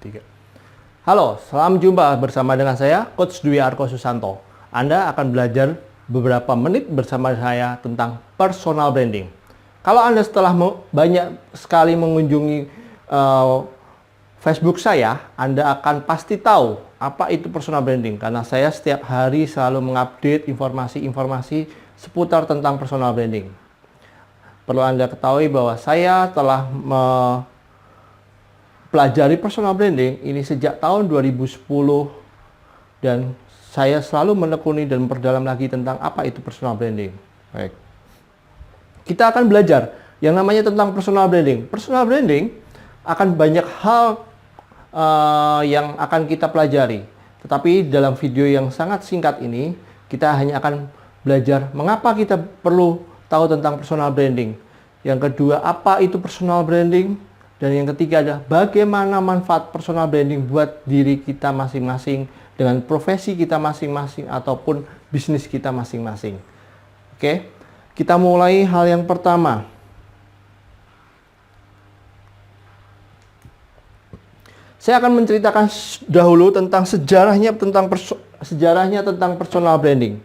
Tiga. Halo, selamat jumpa bersama dengan saya, Coach Dwi Arko Susanto. Anda akan belajar beberapa menit bersama saya tentang personal branding. Kalau Anda setelah banyak sekali mengunjungi Facebook saya, Anda akan pasti tahu apa itu personal branding. Karena saya setiap hari selalu mengupdate informasi-informasi seputar tentang personal branding. Perlu Anda ketahui bahwa saya telah pelajari personal branding ini sejak tahun 2010 dan saya selalu menekuni dan memperdalam lagi tentang apa itu personal branding. Baik. Kita akan belajar yang namanya tentang personal branding. Personal branding akan banyak hal yang akan kita pelajari. Tetapi dalam video yang sangat singkat ini, kita hanya akan belajar mengapa kita perlu tahu tentang personal branding. Yang kedua, apa itu personal branding? Dan yang ketiga adalah bagaimana manfaat personal branding buat diri kita masing-masing dengan profesi kita masing-masing ataupun bisnis kita masing-masing. Oke, kita mulai hal yang pertama. Saya akan menceritakan dahulu tentang sejarahnya tentang personal branding.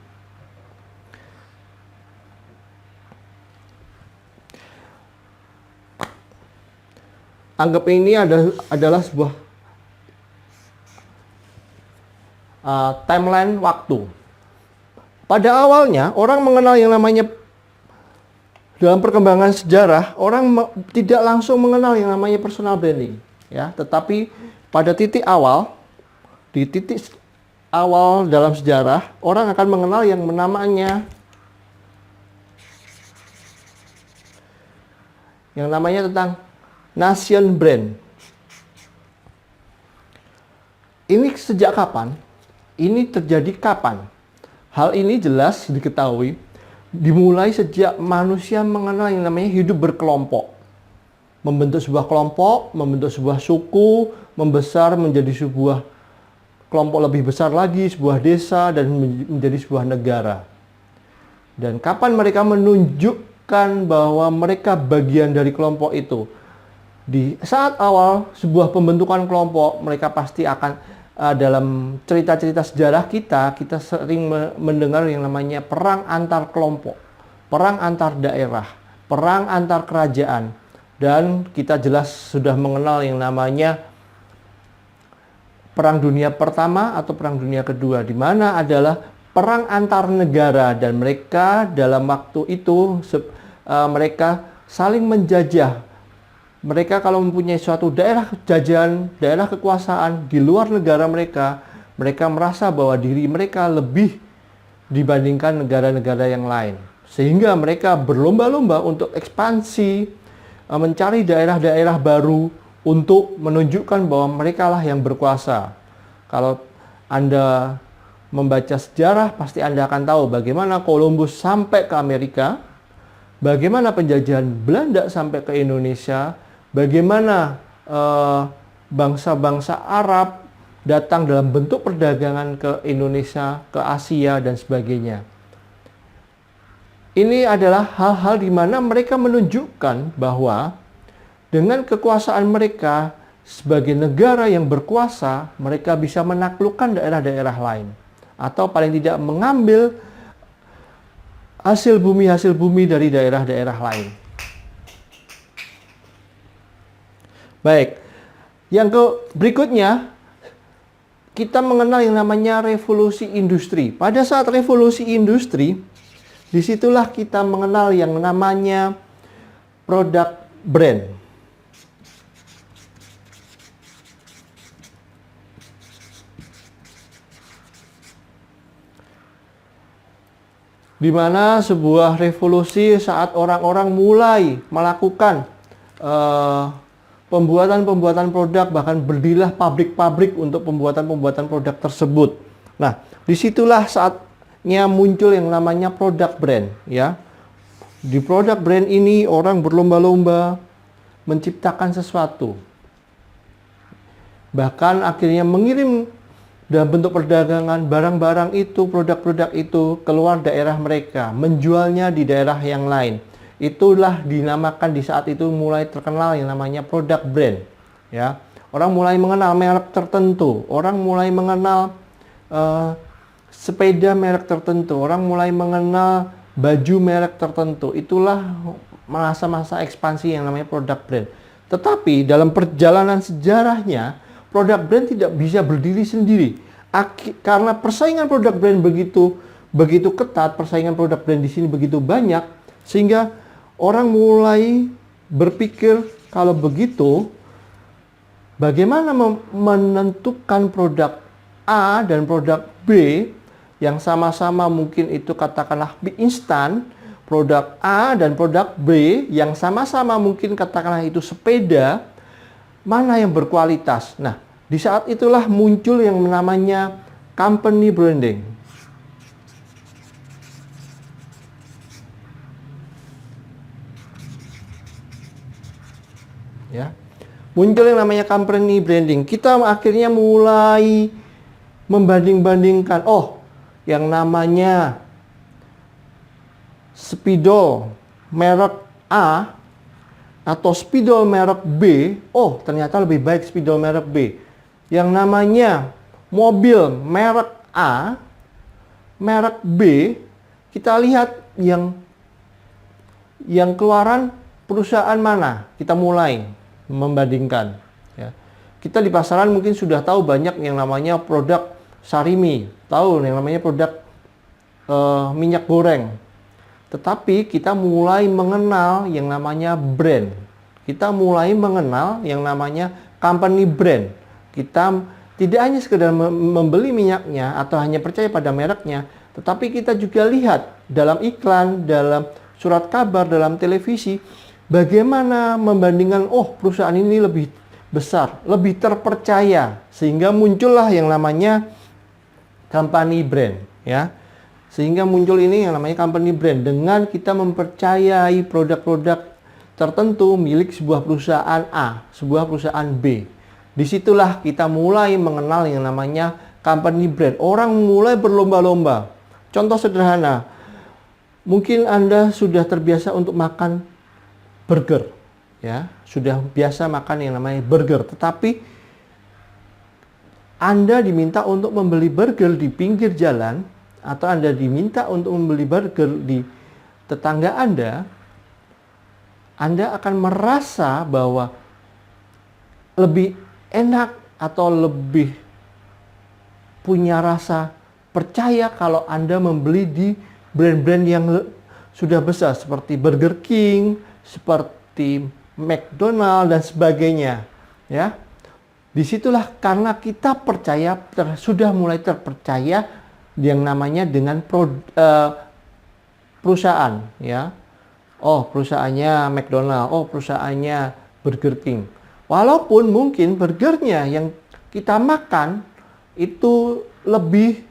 Anggap ini adalah sebuah timeline waktu. Pada awalnya, orang mengenal yang namanya dalam perkembangan sejarah, orang tidak langsung mengenal yang namanya personal branding, ya. Tetapi pada titik awal dalam sejarah, orang akan mengenal yang namanya tentang nation brand. Ini sejak kapan? Ini terjadi kapan? Hal ini jelas diketahui dimulai sejak manusia mengenal yang namanya hidup berkelompok. Membentuk sebuah kelompok, membentuk sebuah suku, membesar menjadi sebuah kelompok lebih besar lagi, sebuah desa, dan menjadi sebuah negara. Dan kapan mereka menunjukkan bahwa mereka bagian dari kelompok itu? Di saat awal sebuah pembentukan kelompok, mereka pasti akan dalam cerita-cerita sejarah kita sering mendengar yang namanya perang antar kelompok, perang antar daerah, perang antar kerajaan, dan kita jelas sudah mengenal yang namanya Perang Dunia Pertama atau Perang Dunia Kedua, di mana adalah perang antar negara dan mereka dalam waktu itu mereka saling menjajah. Mereka kalau mempunyai suatu daerah jajahan, daerah kekuasaan di luar negara mereka, mereka merasa bahwa diri mereka lebih dibandingkan negara-negara yang lain. Sehingga mereka berlomba-lomba untuk ekspansi, mencari daerah-daerah baru untuk menunjukkan bahwa mereka lah yang berkuasa. Kalau Anda membaca sejarah, pasti Anda akan tahu bagaimana Columbus sampai ke Amerika, bagaimana penjajahan Belanda sampai ke Indonesia, bagaimana bangsa-bangsa Arab datang dalam bentuk perdagangan ke Indonesia, ke Asia, dan sebagainya. Ini adalah hal-hal di mana mereka menunjukkan bahwa dengan kekuasaan mereka sebagai negara yang berkuasa, mereka bisa menaklukkan daerah-daerah lain. Atau paling tidak mengambil hasil bumi dari daerah-daerah lain. Baik, yang berikutnya kita mengenal yang namanya revolusi industri. Pada saat revolusi industri, disitulah kita mengenal yang namanya produk brand. Di mana sebuah revolusi saat orang-orang mulai melakukan pembuatan produk, bahkan berdirilah pabrik-pabrik untuk pembuatan produk tersebut. Nah, disitulah saatnya muncul yang namanya produk brand, ya. Di produk brand ini orang berlomba-lomba menciptakan sesuatu. Bahkan akhirnya mengirim dalam bentuk perdagangan barang-barang itu, produk-produk itu keluar daerah mereka, menjualnya di daerah yang lain. Itulah dinamakan di saat itu mulai terkenal yang namanya produk brand, ya. Orang mulai mengenal merek tertentu, orang mulai mengenal sepeda merek tertentu, orang mulai mengenal baju merek tertentu. Itulah masa-masa ekspansi yang namanya produk brand. Tetapi dalam perjalanan sejarahnya, produk brand tidak bisa berdiri sendiri. Karena persaingan produk brand begitu ketat, persaingan produk brand di sini begitu banyak, sehingga orang mulai berpikir kalau begitu, bagaimana menentukan produk A dan produk B yang sama-sama mungkin itu katakanlah mie instan, produk A dan produk B yang sama-sama mungkin katakanlah itu sepeda, mana yang berkualitas. Nah, di saat itulah muncul yang namanya company branding. Ya. Muncul yang namanya company branding. Kita akhirnya mulai membanding-bandingkan, oh, yang namanya spidol merek A atau spidol merek B, oh, ternyata lebih baik spidol merek B. Yang namanya mobil merek A, merek B, kita lihat yang keluaran perusahaan mana. Kita mulai membandingkan. Ya. Kita di pasaran mungkin sudah tahu banyak yang namanya produk Sarimi, tahu yang namanya produk minyak goreng. Tetapi kita mulai mengenal yang namanya brand. Kita mulai mengenal yang namanya company brand. Kita tidak hanya sekedar membeli minyaknya atau hanya percaya pada mereknya, tetapi kita juga lihat dalam iklan, dalam surat kabar, dalam televisi, bagaimana membandingkan, oh, perusahaan ini lebih besar, lebih terpercaya, sehingga muncullah yang namanya company brand, ya. Sehingga muncul ini yang namanya company brand dengan kita mempercayai produk-produk tertentu milik sebuah perusahaan A, sebuah perusahaan B. Disitulah kita mulai mengenal yang namanya company brand. Orang mulai berlomba-lomba. Contoh sederhana, mungkin Anda sudah terbiasa untuk makan burger, ya, sudah biasa makan yang namanya burger. Tetapi Anda diminta untuk membeli burger di pinggir jalan, atau Anda diminta untuk membeli burger di tetangga Anda akan merasa bahwa lebih enak atau lebih punya rasa percaya kalau Anda membeli di brand-brand yang sudah besar seperti Burger King, seperti McDonald dan sebagainya, ya. Disitulah karena kita percaya, sudah mulai terpercaya yang namanya dengan perusahaan, ya. Oh, perusahaannya McDonald, oh, perusahaannya Burger King. Walaupun mungkin burgernya yang kita makan itu lebih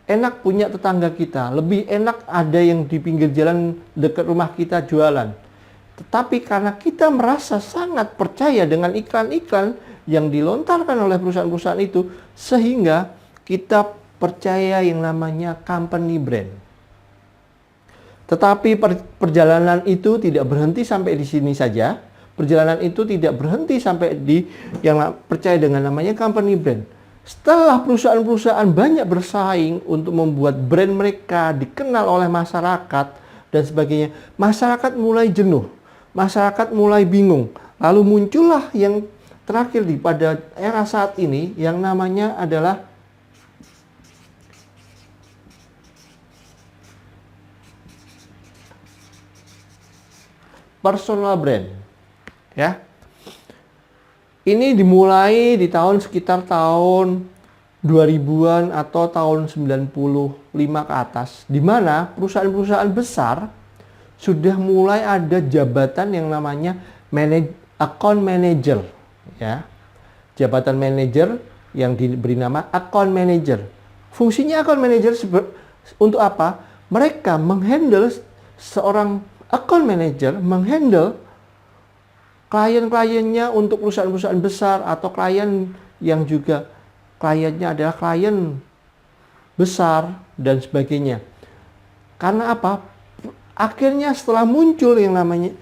enak punya tetangga kita, lebih enak ada yang di pinggir jalan dekat rumah kita jualan. Tetapi karena kita merasa sangat percaya dengan iklan-iklan yang dilontarkan oleh perusahaan-perusahaan itu, sehingga kita percaya yang namanya company brand. Tetapi perjalanan itu tidak berhenti sampai di sini saja. Perjalanan itu tidak berhenti sampai di yang percaya dengan namanya company brand. Setelah perusahaan-perusahaan banyak bersaing untuk membuat brand mereka dikenal oleh masyarakat dan sebagainya, masyarakat mulai jenuh, masyarakat mulai bingung. Lalu muncullah yang terakhir pada era saat ini yang namanya adalah personal brand. Ya. Ini dimulai di sekitar tahun 2000-an atau tahun 95 ke atas, di mana perusahaan-perusahaan besar sudah mulai ada jabatan yang namanya account manager, ya. Jabatan manager yang diberi nama account manager. Fungsinya account manager untuk apa? Mereka menghandle, seorang account manager menghandle klien-kliennya untuk perusahaan-perusahaan besar atau klien yang juga kliennya adalah klien besar dan sebagainya. Karena apa? Akhirnya setelah muncul yang namanya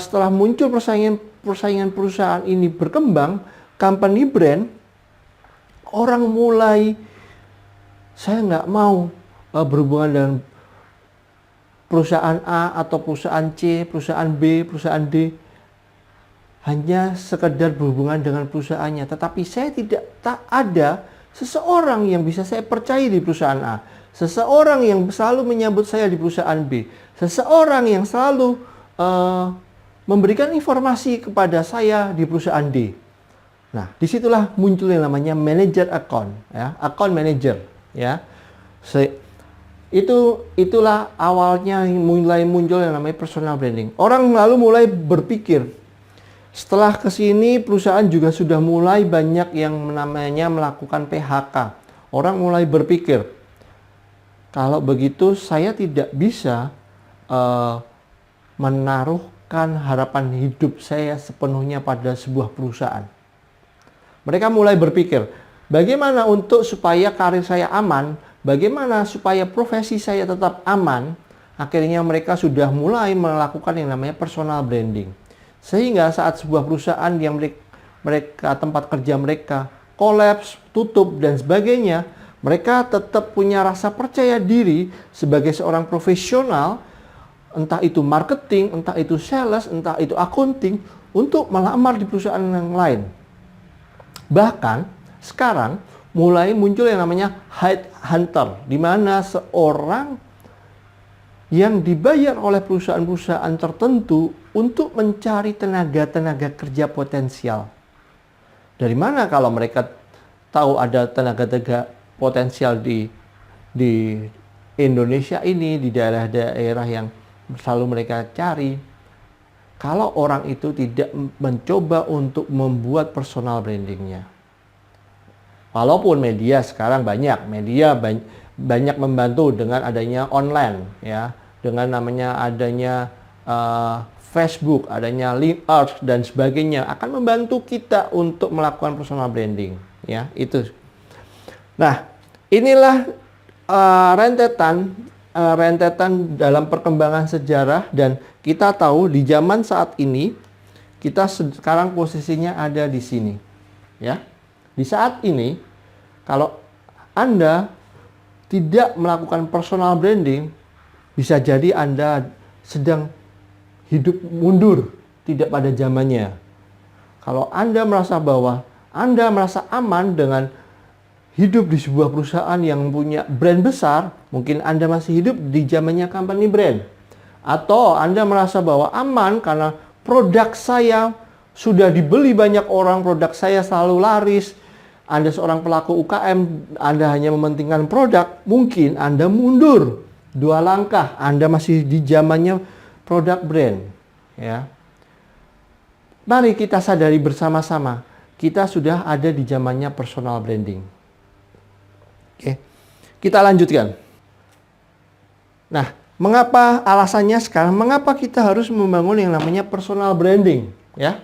setelah muncul persaingan perusahaan ini berkembang, company brand, orang mulai, saya nggak mau berhubungan dengan perusahaan A atau perusahaan C, perusahaan B, perusahaan D, hanya sekedar berhubungan dengan perusahaannya. Tetapi saya tak ada seseorang yang bisa saya percaya di perusahaan A, seseorang yang selalu menyambut saya di perusahaan B, seseorang yang selalu memberikan informasi kepada saya di perusahaan D. Nah, disitulah muncul yang namanya manager account, ya, account manager, ya. Itulah awalnya mulai muncul yang namanya personal branding. Orang lalu mulai berpikir, setelah kesini perusahaan juga sudah mulai banyak yang namanya melakukan PHK. Orang mulai berpikir, kalau begitu saya tidak bisa menaruhkan harapan hidup saya sepenuhnya pada sebuah perusahaan. Mereka mulai berpikir, bagaimana untuk supaya karir saya aman, bagaimana supaya profesi saya tetap aman. Akhirnya mereka sudah mulai melakukan yang namanya personal branding. Sehingga saat sebuah perusahaan yang mereka tempat kerja mereka kolaps, tutup, dan sebagainya, mereka tetap punya rasa percaya diri sebagai seorang profesional, entah itu marketing, entah itu sales, entah itu accounting, untuk melamar di perusahaan yang lain. Bahkan sekarang mulai muncul yang namanya headhunter, di mana seorang yang dibayar oleh perusahaan-perusahaan tertentu untuk mencari tenaga-tenaga kerja potensial. Dari mana kalau mereka tahu ada tenaga-tenaga potensial di Indonesia ini, di daerah-daerah yang selalu mereka cari? Kalau orang itu tidak mencoba untuk membuat personal brandingnya. Walaupun media sekarang banyak membantu dengan adanya online, ya, dengan namanya adanya Facebook, adanya LinkedIn dan sebagainya, akan membantu kita untuk melakukan personal branding, ya, itu. Nah, inilah rentetan dalam perkembangan sejarah, dan kita tahu di zaman saat ini kita sekarang posisinya ada di sini, ya. Di saat ini kalau Anda tidak melakukan personal branding, bisa jadi Anda sedang hidup mundur, tidak pada zamannya. Kalau Anda merasa bahwa Anda merasa aman dengan hidup di sebuah perusahaan yang punya brand besar, mungkin Anda masih hidup di zamannya company brand. Atau Anda merasa bahwa aman karena produk saya sudah dibeli banyak orang, produk saya selalu laris. Anda seorang pelaku UKM, Anda hanya mementingkan produk, mungkin Anda mundur 2 langkah, Anda masih di zamannya produk brand, ya. Mari kita sadari bersama-sama, kita sudah ada di zamannya personal branding. Oke, kita lanjutkan. Nah, mengapa alasannya sekarang? Mengapa kita harus membangun yang namanya personal branding? Ya,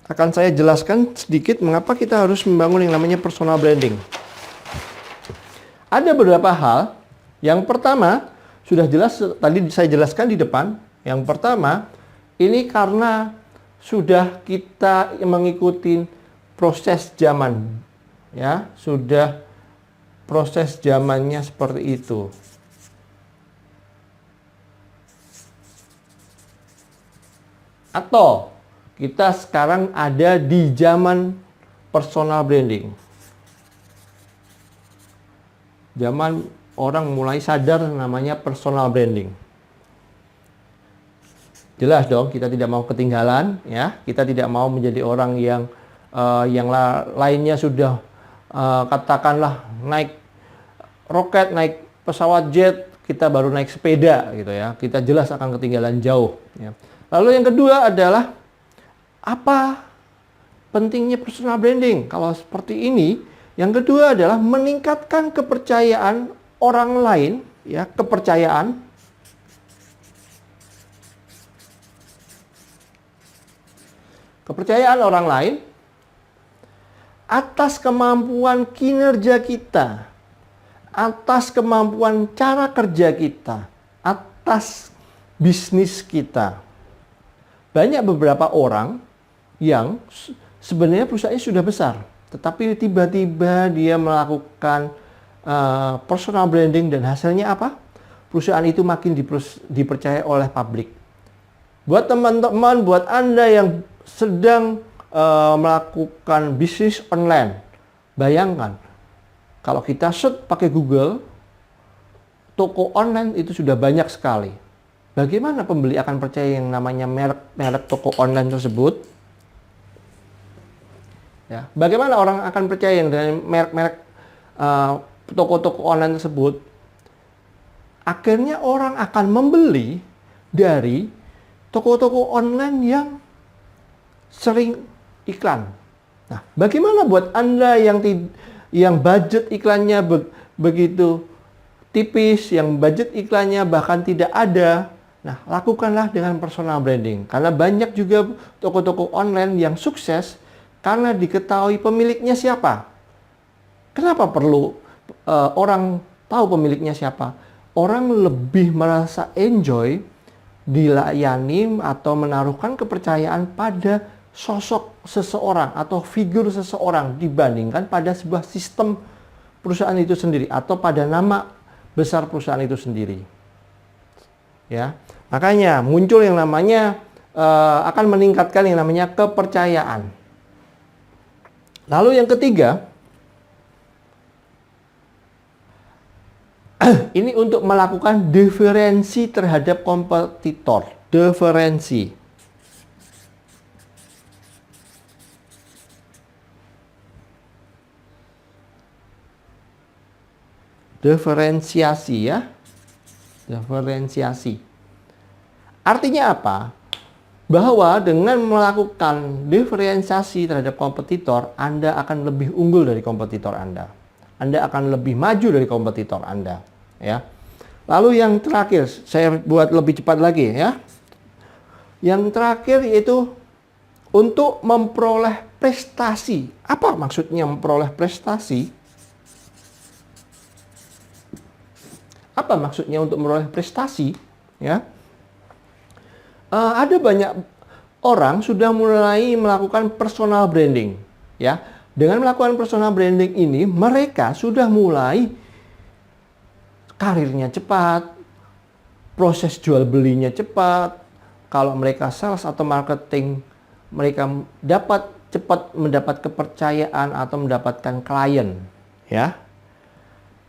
akan saya jelaskan sedikit mengapa kita harus membangun yang namanya personal branding. Ada beberapa hal. Yang pertama, sudah jelas tadi saya jelaskan di depan. Yang pertama, ini karena sudah kita mengikuti proses zaman, ya, sudah proses zamannya seperti itu. Atau kita sekarang ada di zaman personal branding. Zaman orang mulai sadar namanya personal branding. Jelas dong, kita tidak mau ketinggalan, ya. Kita tidak mau menjadi orang yang lainnya sudah katakanlah naik roket, naik pesawat jet, kita baru naik sepeda gitu ya. Kita jelas akan ketinggalan jauh, ya. Lalu yang kedua adalah apa pentingnya personal branding? Kalau seperti ini, yang kedua adalah meningkatkan kepercayaan orang lain, ya, kepercayaan orang lain atas kemampuan kinerja kita, atas kemampuan cara kerja kita, atas bisnis kita. Banyak beberapa orang yang sebenarnya perusahaannya sudah besar, tetapi tiba-tiba dia melakukan personal branding dan hasilnya apa? Perusahaan itu makin dipercaya oleh publik. Buat teman-teman, buat Anda yang sedang melakukan bisnis online, bayangkan kalau kita search pakai Google, toko online itu sudah banyak sekali. Bagaimana pembeli akan percaya yang namanya merek toko online tersebut? Ya, bagaimana orang akan percaya dengan merek-merek toko-toko online tersebut? Akhirnya orang akan membeli dari toko-toko online yang sering iklan. Nah, bagaimana buat Anda yang budget iklannya begitu tipis, yang budget iklannya bahkan tidak ada? Nah, lakukanlah dengan personal branding. Karena banyak juga toko-toko online yang sukses karena diketahui pemiliknya siapa. Kenapa perlu orang tahu pemiliknya siapa? Orang lebih merasa enjoy dilayani atau menaruhkan kepercayaan pada sosok seseorang atau figur seseorang dibandingkan pada sebuah sistem perusahaan itu sendiri atau pada nama besar perusahaan itu sendiri. Ya, makanya muncul yang namanya akan meningkatkan yang namanya kepercayaan. Lalu yang ketiga, ini untuk melakukan diferensi terhadap kompetitor. Diferensi. Diferensiasi ya. Diferensiasi. Artinya apa? Bahwa dengan melakukan diferensiasi terhadap kompetitor, Anda akan lebih unggul dari kompetitor Anda. Anda akan lebih maju dari kompetitor Anda, ya. Lalu yang terakhir, saya buat lebih cepat lagi ya. Yang terakhir yaitu untuk memperoleh prestasi. Apa maksudnya memperoleh prestasi? Apa maksudnya untuk memperoleh prestasi? Ya. Ada banyak orang sudah mulai melakukan personal branding, ya. Dengan melakukan personal branding ini, mereka sudah mulai karirnya cepat, proses jual belinya cepat. Kalau mereka sales atau marketing, mereka dapat cepat mendapat kepercayaan atau mendapatkan klien, ya.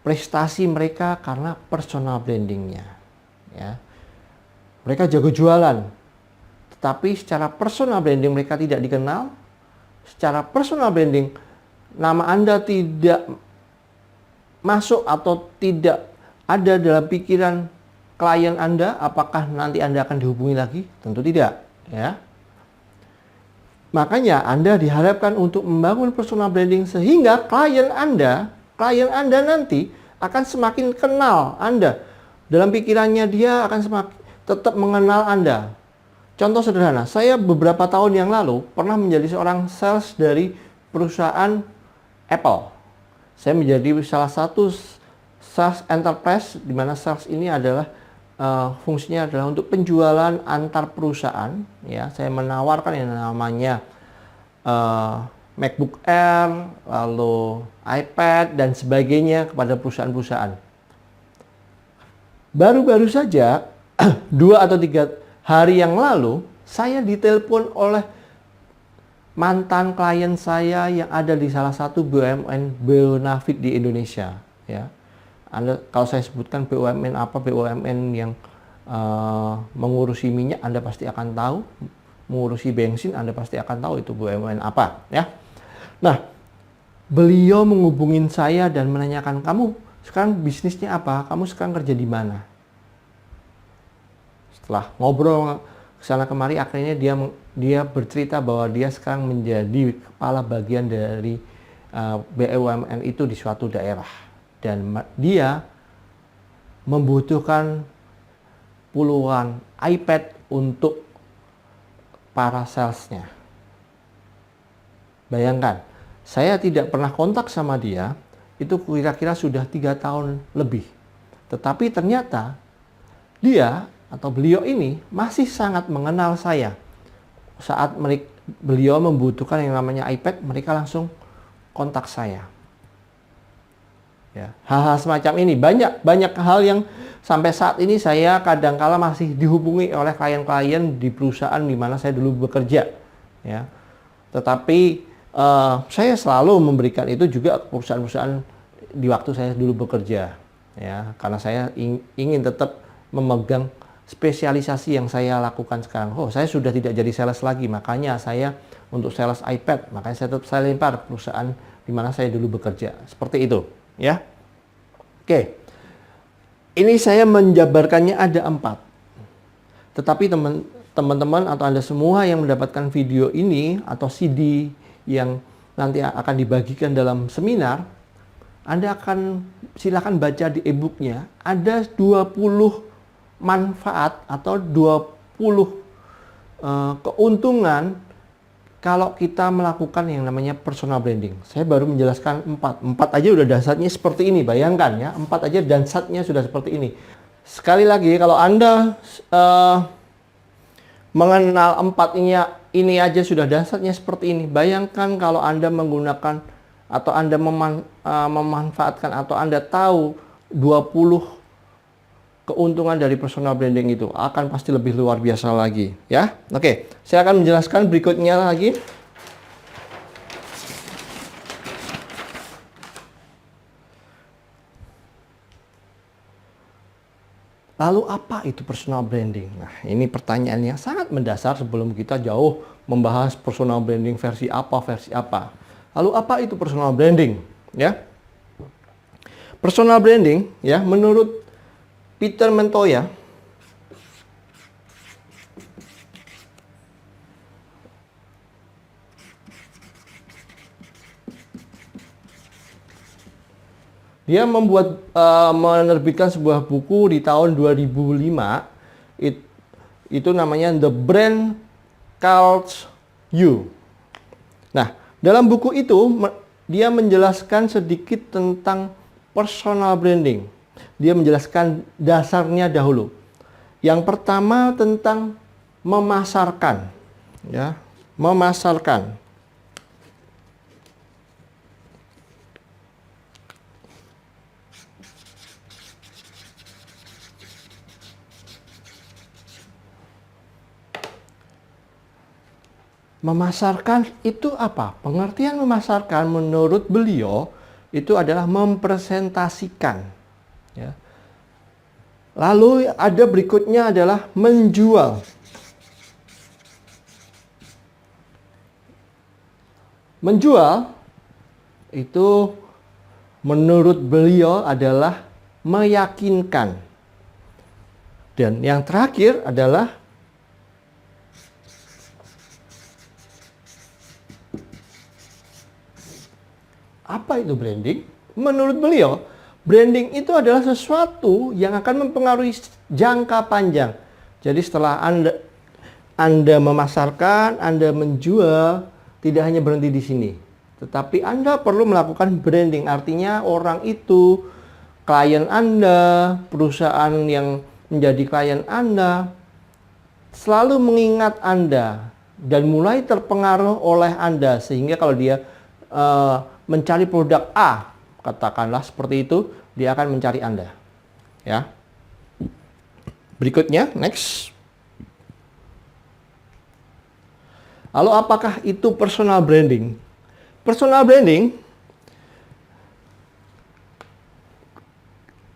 Prestasi mereka karena personal brandingnya, ya. Mereka jago jualan, tetapi secara personal branding mereka tidak dikenal. Secara personal branding, nama Anda tidak masuk atau tidak ada dalam pikiran klien Anda. Apakah nanti Anda akan dihubungi lagi? Tentu tidak, ya. Makanya Anda diharapkan untuk membangun personal branding sehingga klien Anda nanti akan semakin kenal Anda. Dalam pikirannya dia akan semakin tetap mengenal Anda. Contoh sederhana, saya beberapa tahun yang lalu pernah menjadi seorang sales dari perusahaan Apple. Saya menjadi salah satu sales enterprise, di mana sales ini adalah fungsinya adalah untuk penjualan antar perusahaan. Ya, saya menawarkan yang namanya MacBook Air, lalu iPad dan sebagainya kepada perusahaan-perusahaan. Baru-baru saja 2 atau 3 hari yang lalu, saya ditelepon oleh mantan klien saya yang ada di salah satu BUMN Bonafit di Indonesia. Ya, Anda kalau saya sebutkan BUMN apa, BUMN yang mengurusi minyak, Anda pasti akan tahu. Mengurusi bensin, Anda pasti akan tahu itu BUMN apa. Ya, nah, beliau menghubungin saya dan menanyakan, kamu sekarang bisnisnya apa? Kamu sekarang kerja di mana? Setelah ngobrol kesana kemari, akhirnya dia bercerita bahwa dia sekarang menjadi kepala bagian dari BUMN itu di suatu daerah, dan dia membutuhkan puluhan iPad untuk para salesnya. Bayangkan, saya tidak pernah kontak sama dia, itu kira-kira sudah 3 tahun lebih. Tetapi ternyata dia atau beliau ini masih sangat mengenal saya. Saat beliau membutuhkan yang namanya iPad, mereka langsung kontak saya. Ya, hal-hal semacam ini banyak hal yang sampai saat ini saya kadangkala masih dihubungi oleh klien-klien di perusahaan di mana saya dulu bekerja. Ya, tetapi saya selalu memberikan itu juga ke perusahaan-perusahaan di waktu saya dulu bekerja. Ya, karena saya ingin tetap memegang spesialisasi yang saya lakukan sekarang. Oh, saya sudah tidak jadi sales lagi, makanya saya untuk sales iPad, makanya saya lempar perusahaan di mana saya dulu bekerja. Seperti itu, ya. Oke. Ini saya menjabarkannya ada 4. Tetapi teman-teman atau Anda semua yang mendapatkan video ini atau CD yang nanti akan dibagikan dalam seminar, Anda akan silakan baca di e-booknya. Ada 20 manfaat atau 20 keuntungan kalau kita melakukan yang namanya personal branding. Saya baru menjelaskan 4. 4 aja udah dasarnya seperti ini. Bayangkan ya, 4 aja dasarnya sudah seperti ini. Sekali lagi, kalau Anda mengenal 4 ini aja sudah dasarnya seperti ini. Bayangkan kalau Anda menggunakan atau Anda memanfaatkan atau Anda tahu 20 keuntungan dari personal branding itu akan pasti lebih luar biasa lagi, ya. Oke, saya akan menjelaskan berikutnya lagi. Lalu apa itu personal branding? Nah, ini pertanyaan yang sangat mendasar sebelum kita jauh membahas personal branding versi apa. Lalu apa itu personal branding? Ya, personal branding, ya, menurut Peter Montoya, dia menerbitkan sebuah buku di tahun 2005. Itu namanya The Brand Calls You. Nah, dalam buku itu dia menjelaskan sedikit tentang personal branding. Dia menjelaskan dasarnya dahulu. Yang pertama tentang memasarkan, ya, memasarkan. Memasarkan itu apa? Pengertian memasarkan menurut beliau itu adalah mempresentasikan. Ya. Lalu ada berikutnya adalah menjual. Menjual itu menurut beliau adalah meyakinkan. Dan yang terakhir adalah apa itu branding? Menurut beliau, branding itu adalah sesuatu yang akan mempengaruhi jangka panjang. Jadi setelah Anda memasarkan, Anda menjual, tidak hanya berhenti di sini. Tetapi Anda perlu melakukan branding. Artinya orang itu, klien Anda, perusahaan yang menjadi klien Anda, selalu mengingat Anda dan mulai terpengaruh oleh Anda. Sehingga kalau dia mencari produk A, katakanlah seperti itu, dia akan mencari Anda. Ya. Berikutnya, next. Lalu apakah itu personal branding? Personal branding,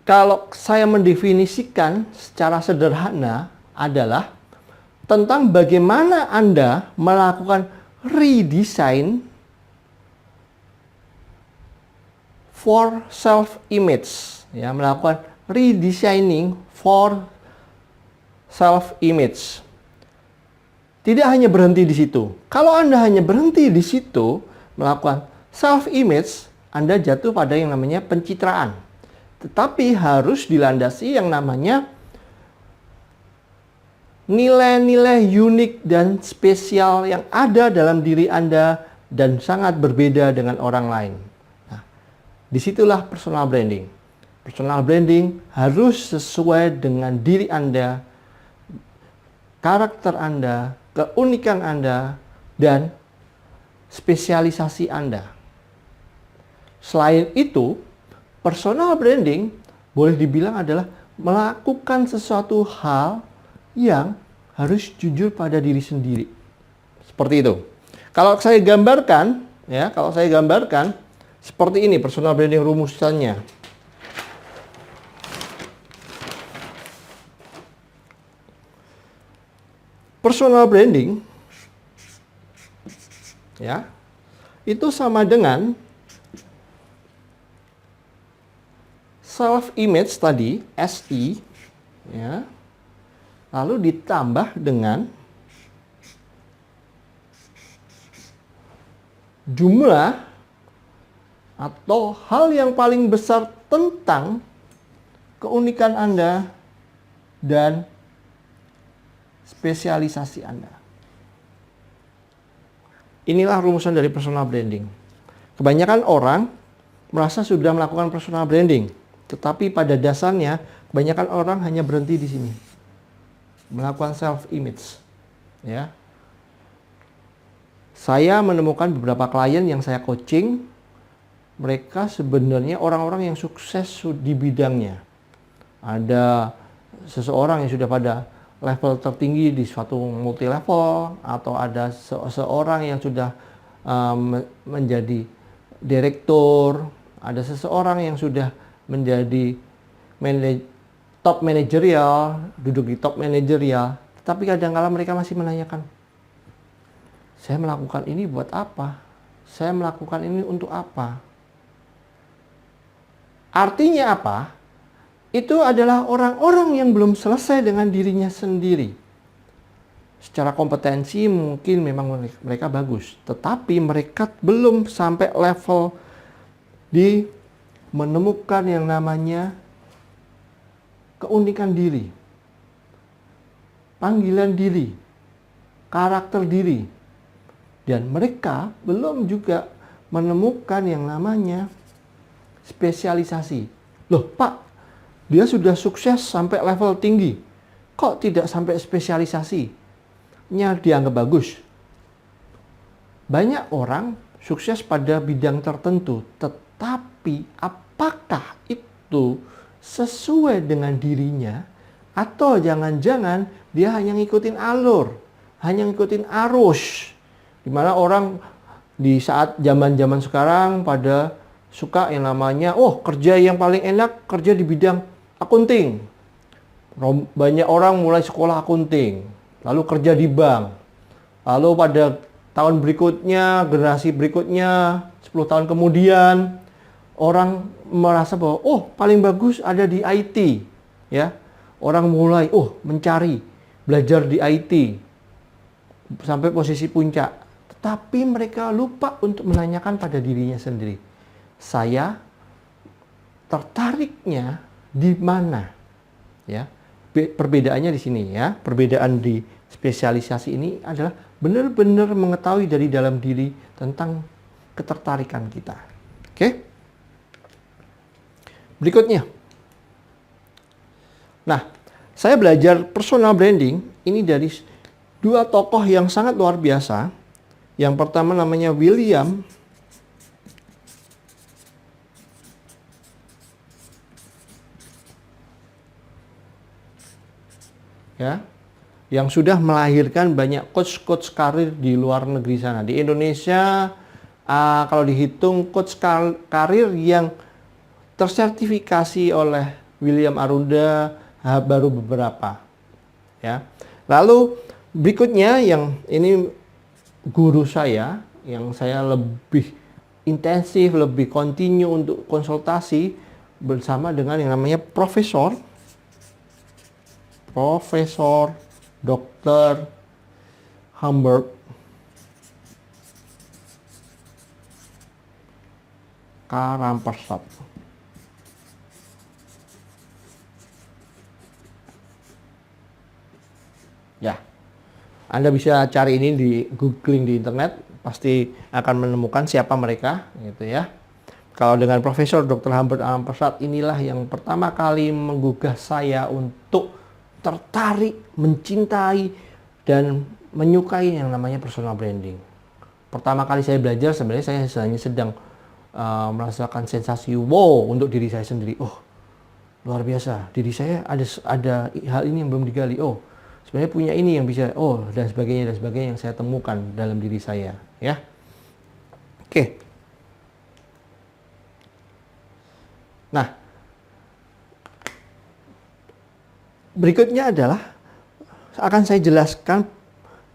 kalau saya mendefinisikan secara sederhana adalah tentang bagaimana Anda melakukan redesign for self-image, ya, melakukan redesigning for self-image. Tidak hanya berhenti di situ. Kalau Anda hanya berhenti di situ, melakukan self-image, Anda jatuh pada yang namanya pencitraan. Tetapi harus dilandasi yang namanya nilai-nilai unik dan spesial yang ada dalam diri Anda dan sangat berbeda dengan orang lain. Disitulah personal branding. Personal branding harus sesuai dengan diri Anda, karakter Anda, keunikan Anda, dan spesialisasi Anda. Selain itu, personal branding boleh dibilang adalah melakukan sesuatu hal yang harus jujur pada diri sendiri. Seperti itu. Kalau saya gambarkan, seperti ini personal branding rumusannya. Personal branding ya, itu sama dengan self image tadi, SI ya. Lalu ditambah dengan jumlah atau hal yang paling besar tentang keunikan Anda dan spesialisasi Anda. Inilah rumusan dari personal branding. Kebanyakan orang merasa sudah melakukan personal branding, tetapi pada dasarnya kebanyakan orang hanya berhenti di sini. Melakukan self image. Ya. Saya menemukan beberapa klien yang saya coaching, mereka sebenarnya orang-orang yang sukses di bidangnya. Ada seseorang yang sudah pada level tertinggi di suatu multi level, atau ada seseorang yang sudah menjadi direktur, ada seseorang yang sudah menjadi top manajerial, duduk di top manajerial, tapi kadang-kala mereka masih menanyakan, saya melakukan ini buat apa? Saya melakukan ini untuk apa? Artinya apa? Itu adalah orang-orang yang belum selesai dengan dirinya sendiri. Secara kompetensi mungkin memang mereka bagus, tetapi mereka belum sampai level di menemukan yang namanya keunikan diri, panggilan diri, karakter diri. Dan mereka belum juga menemukan yang namanya spesialisasi. Loh Pak, dia sudah sukses sampai level tinggi, kok tidak sampai spesialisasinya dianggap bagus? Banyak orang sukses pada bidang tertentu, tetapi apakah itu sesuai dengan dirinya? Atau jangan-jangan dia hanya ngikutin alur, hanya ngikutin arus, dimana orang di saat zaman-zaman sekarang pada suka yang namanya, kerja yang paling enak kerja di bidang akunting. Banyak orang mulai sekolah akunting, lalu kerja di bank. Lalu pada tahun berikutnya, generasi berikutnya, 10 tahun kemudian, orang merasa bahwa paling bagus ada di IT, ya. Orang mulai mencari, belajar di IT sampai posisi puncak. Tetapi mereka lupa untuk menanyakan pada dirinya sendiri, saya tertariknya di mana? Ya. Perbedaannya di sini ya. Perbedaan di spesialisasi ini adalah benar-benar mengetahui dari dalam diri tentang ketertarikan kita. Oke? Berikutnya. Nah, saya belajar personal branding ini dari dua tokoh yang sangat luar biasa. Yang pertama namanya William ya, yang sudah melahirkan banyak coach-coach karir di luar negeri sana. Di Indonesia, kalau dihitung coach karir yang tersertifikasi oleh William Arunda baru beberapa. Ya. Lalu berikutnya yang ini guru saya, yang saya lebih intensif, lebih kontinu untuk konsultasi bersama dengan yang namanya Profesor Dr. Humbert Karampersad. Ya, Anda bisa cari ini di googling di internet, pasti akan menemukan siapa mereka, gitu ya. Kalau dengan Profesor Dr. Humbert Karampersad, inilah yang pertama kali menggugah saya untuk tertarik, mencintai, dan menyukai yang namanya personal branding. pertama kali saya belajar sebenarnya saya hanya sedang merasakan sensasi wow untuk diri saya sendiri. Oh, luar biasa, diri saya ada hal ini yang belum digali. Oh, sebenarnya punya ini yang bisa. Oh, dan sebagainya yang saya temukan dalam diri saya, ya. Oke. Nah, berikutnya adalah akan saya jelaskan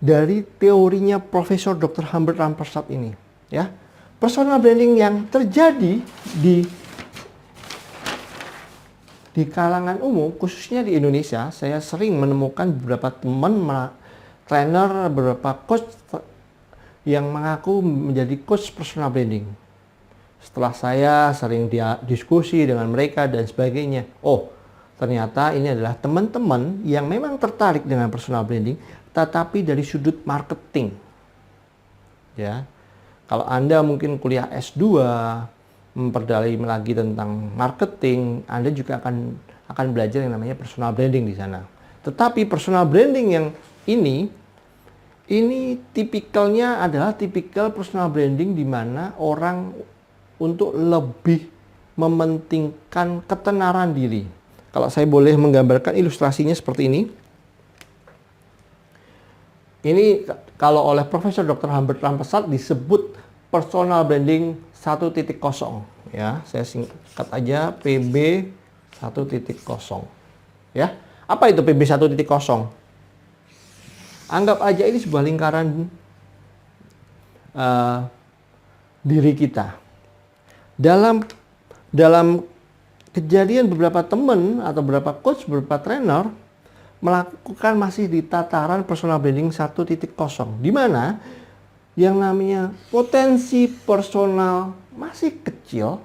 dari teorinya Profesor Dr. Humbert Rampersad ini, ya. Personal branding yang terjadi di kalangan umum, khususnya di Indonesia, saya sering menemukan beberapa teman trainer, beberapa coach yang mengaku menjadi coach personal branding. Setelah saya sering diskusi dengan mereka dan sebagainya, oh, ternyata ini adalah teman-teman yang memang tertarik dengan personal branding, tetapi dari sudut marketing. Ya, kalau Anda mungkin kuliah S2, memperdalam lagi tentang marketing, Anda juga akan belajar yang namanya personal branding di sana. Tetapi personal branding yang ini tipikalnya adalah tipikal personal branding di mana orang untuk lebih mementingkan ketenaran diri. Kalau saya boleh menggambarkan ilustrasinya seperti ini. Ini kalau oleh Profesor Dr. Humbert Rampersad disebut personal branding 1.0, ya. Saya singkat aja PB 1.0. Ya. Apa itu PB 1.0? Anggap aja ini sebuah lingkaran diri kita. Dalam kejadian beberapa teman atau beberapa coach, beberapa trainer melakukan masih di tataran personal branding 1.0, di mana yang namanya potensi personal masih kecil,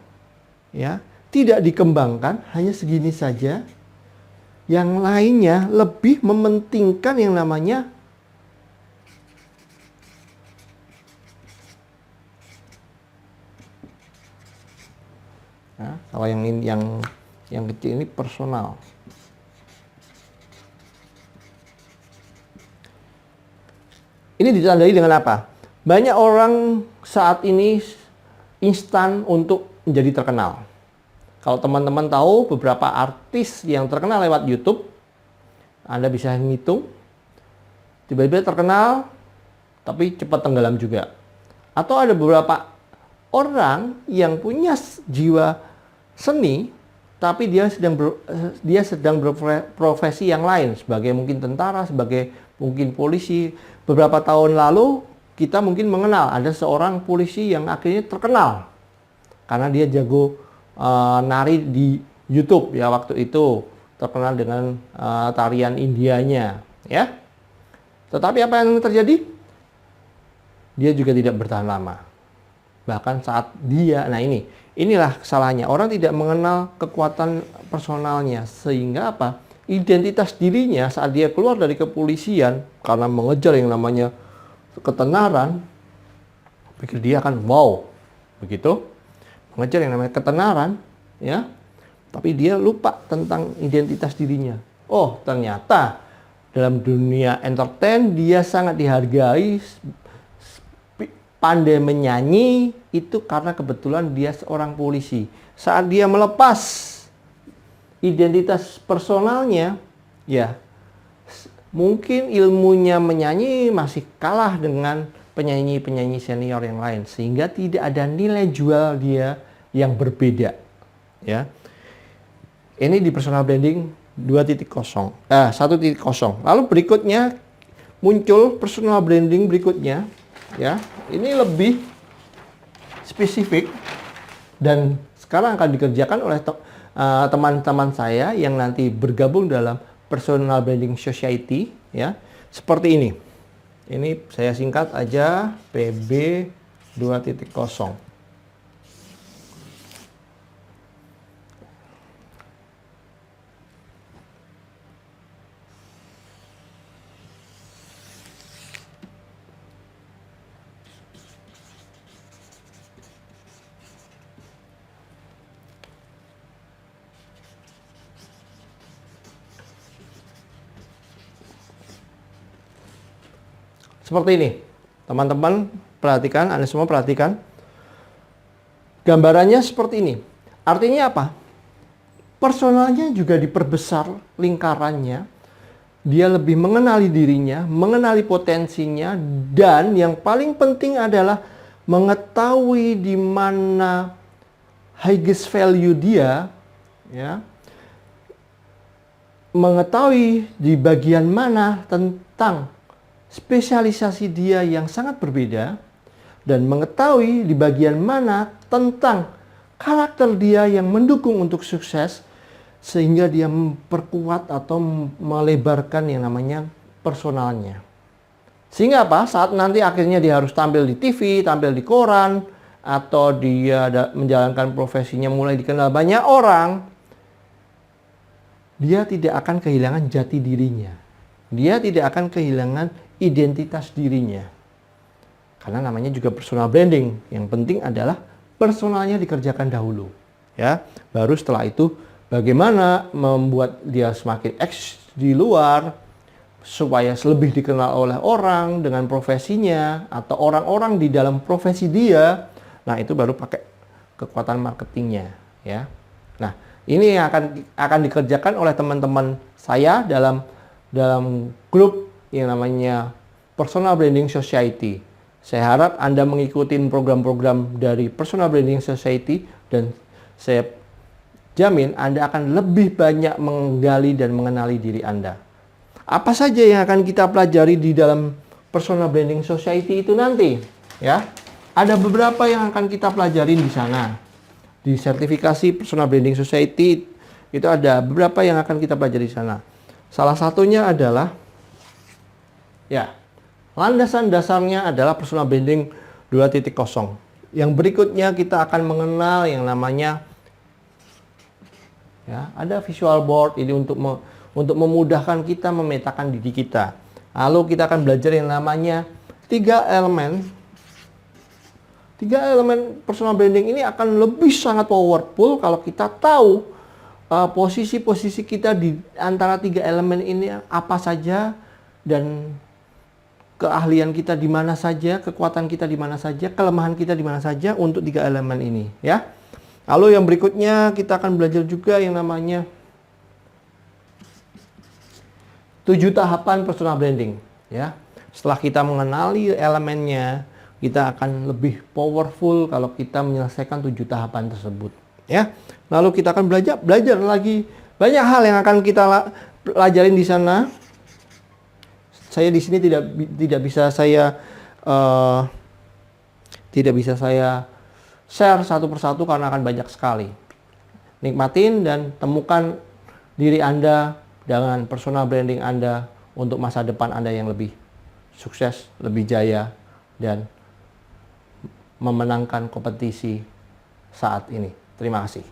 ya, tidak dikembangkan, hanya segini saja. Yang lainnya lebih mementingkan yang namanya kalau yang kecil ini personal. Ini ditandai dengan apa? Banyak orang saat ini instan untuk menjadi terkenal. Kalau teman-teman tahu beberapa artis yang terkenal lewat YouTube, Anda bisa ngitung, tiba-tiba terkenal, tapi cepat tenggelam juga. Atau ada beberapa orang yang punya jiwa seni, tapi dia sedang berprofesi yang lain, sebagai mungkin tentara, sebagai mungkin polisi. Beberapa tahun lalu kita mungkin mengenal ada seorang polisi yang akhirnya terkenal karena dia jago nari di YouTube, ya, waktu itu terkenal dengan tarian Indianya, ya. Tetapi apa yang terjadi? Dia juga tidak bertahan lama. Bahkan saat inilah kesalahannya. Orang tidak mengenal kekuatan personalnya, sehingga apa? Identitas dirinya saat dia keluar dari kepolisian karena mengejar yang namanya ketenaran, pikir dia akan wow, begitu, mengejar yang namanya ketenaran, ya, tapi dia lupa tentang identitas dirinya. Oh, ternyata dalam dunia entertain dia sangat dihargai, pandai menyanyi, itu karena kebetulan dia seorang polisi. Saat dia melepas identitas personalnya, ya, mungkin ilmunya menyanyi masih kalah dengan penyanyi-penyanyi senior yang lain, sehingga tidak ada nilai jual dia yang berbeda, ya. Ini di personal branding 1.0. Lalu berikutnya muncul personal branding berikutnya, ya. Ini lebih spesifik dan sekarang akan dikerjakan oleh teman-teman saya yang nanti bergabung dalam Personal Branding Society, ya. Seperti ini. Ini saya singkat aja PB 2.0. Seperti ini, teman-teman perhatikan, Anda semua perhatikan. Gambarannya seperti ini. Artinya apa? Personalnya juga diperbesar lingkarannya. Dia lebih mengenali dirinya, mengenali potensinya, dan yang paling penting adalah mengetahui di mana highest value dia, ya. Mengetahui di bagian mana tentang spesialisasi dia yang sangat berbeda, dan mengetahui di bagian mana tentang karakter dia yang mendukung untuk sukses, sehingga dia memperkuat atau melebarkan yang namanya personalnya. Sehingga apa? Saat nanti akhirnya dia harus tampil di TV, tampil di koran, atau dia menjalankan profesinya mulai dikenal banyak orang, dia tidak akan kehilangan jati dirinya. Dia tidak akan kehilangan identitas dirinya. Karena namanya juga personal branding. Yang penting adalah personalnya dikerjakan dahulu. Ya, baru setelah itu bagaimana membuat dia semakin eksis di luar supaya lebih dikenal oleh orang dengan profesinya atau orang-orang di dalam profesi dia. Nah, itu baru pakai kekuatan marketingnya, ya. Nah, ini yang akan dikerjakan oleh teman-teman saya dalam grup yang namanya Personal Branding Society. Saya harap Anda mengikuti program-program dari Personal Branding Society, dan saya jamin Anda akan lebih banyak menggali dan mengenali diri Anda. Apa saja yang akan kita pelajari di dalam Personal Branding Society itu nanti, ya? Ada beberapa yang akan kita pelajari di sana. Di sertifikasi Personal Branding Society itu ada beberapa yang akan kita pelajari di sana. Salah satunya adalah, ya, landasan dasarnya adalah Personal Branding 2.0. Yang berikutnya kita akan mengenal yang namanya, ya, ada visual board ini untuk memudahkan kita memetakan diri kita. Lalu kita akan belajar yang namanya 3 elemen. 3 elemen personal branding ini akan lebih sangat powerful kalau kita tahu posisi-posisi kita di antara 3 elemen ini apa saja, dan keahlian kita di mana saja, kekuatan kita di mana saja, kelemahan kita di mana saja untuk 3 elemen ini, ya. Lalu yang berikutnya kita akan belajar juga yang namanya 7 tahapan personal branding, ya. Setelah kita mengenali elemennya, kita akan lebih powerful kalau kita menyelesaikan 7 tahapan tersebut, ya. Lalu kita akan belajar lagi banyak hal yang akan kita pelajarin di sana. Saya di sini tidak bisa saya share satu persatu karena akan banyak sekali. Nikmatin dan temukan diri Anda dengan personal branding Anda untuk masa depan Anda yang lebih sukses, lebih jaya, dan memenangkan kompetisi saat ini. Terima kasih.